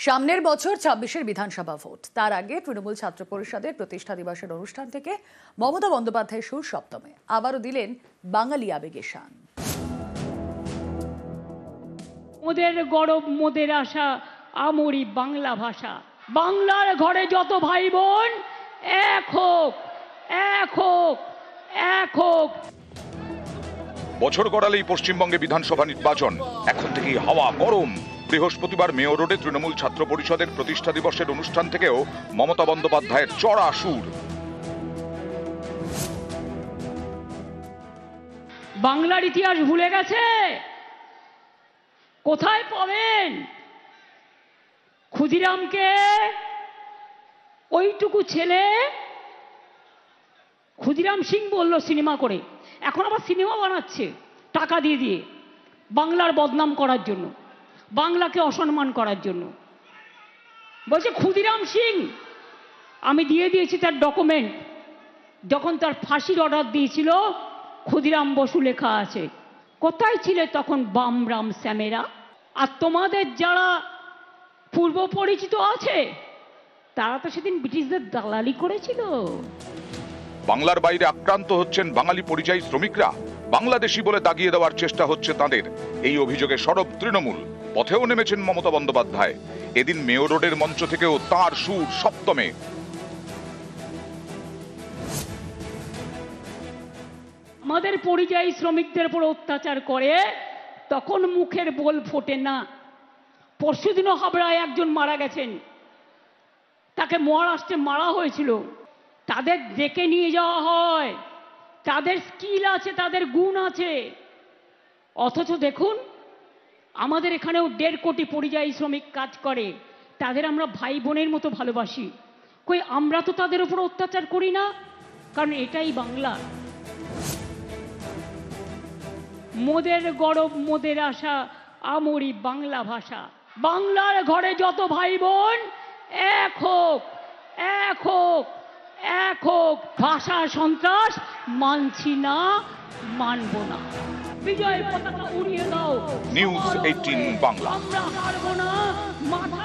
সামনের বছর ২৬-এর বিধানসভা ভোট। তার আগে তৃণমূল ছাত্র পরিষদের প্রতিষ্ঠা দিবসের অনুষ্ঠান থেকে মমতা বন্দ্যোপাধ্যায় সুর সপ্তমে আবারও দিলেন বাঙালি আবেগের শান। মোদের গরব মোদের আশা আমরি বাংলা ভাষা, বাংলার ঘরে যত ভাই বোন এক হোক, এক হোক, এক হোক। বছর গড়ালেই পশ্চিমবঙ্গে বিধানসভা নির্বাচন, এখন থেকেই হাওয়া গরম। বৃহস্পতিবার মেয়র রোডে তৃণমূল ছাত্র পরিষদের প্রতিষ্ঠা দিবসের অনুষ্ঠান থেকেও মমতা বন্দ্যোপাধ্যায়ের চড়া সুর। বাংলার ইতিহাস ভুলে গেছে, কোথায় পাবেন? ক্ষুদিরামকে ওইটুকু ছেলে ক্ষুদিরাম সিং বলল সিনেমা করে, এখন আবার সিনেমা বানাচ্ছে টাকা দিয়ে দিয়ে, বাংলার বদনাম করার জন্য, বাংলাকে অসম্মান করার জন্য। বলছে ক্ষুদিরাম সিং, আমি দিয়ে দিয়েছি তার ডকুমেন্ট, যখন তার ফাঁসির অর্ডার দিয়েছিল ক্ষুদিরাম বসু লেখা আছে। কোথায় ছিলে তখন বামরাম শ্যামেরা? আর তোমাদের যারা পূর্ব পরিচিত আছে তারা তো সেদিন ব্রিটিশদের দালালি করেছিল। বাংলার বাইরে আক্রান্ত হচ্ছেন বাঙালি পরিযায়ী শ্রমিকরা, বাংলাদেশি বলে দাগিয়ে দেওয়ার চেষ্টা হচ্ছে তাদের। এই অভিযোগে সরব তৃণমূল, পথেও নেমেছেন মমতা বন্দ্যোপাধ্যায়। এদিন মেয়র রোডের মঞ্চ থেকেও তার সুর সপ্তমে। আমাদের পরিযায়ী শ্রমিকদের উপর অত্যাচার করে তখন মুখের বোল ফোটে না। পরশুদিনও হাবড়ায় একজন মারা গেছেন, তাকে মহারাষ্ট্রে মারা হয়েছিল। তাদের ডেকে নিয়ে যাওয়া হয়, তাদের স্কিল আছে, তাদের গুণ আছে। অথচ দেখুন আমাদের এখানেও 1.5 কোটি পরিযায়ী শ্রমিক কাজ করে, তাদের আমরা ভাই বোনের মতো ভালোবাসি। কই আমরা তো তাদের উপর অত্যাচার করি না, কারণ এটাই বাংলা। মোদের গরব মোদের আশা আমরি বাংলা ভাষা, বাংলার ঘরে যত ভাই বোন এক হোক, এক হোক, এক হোক। ভাষা সন্ত্রাস মানছি না, মানব না। বিজয় পতাকা উড়িয়ে দাও। নিউজ 18 বাংলা। আমরা হারবো না, মাথা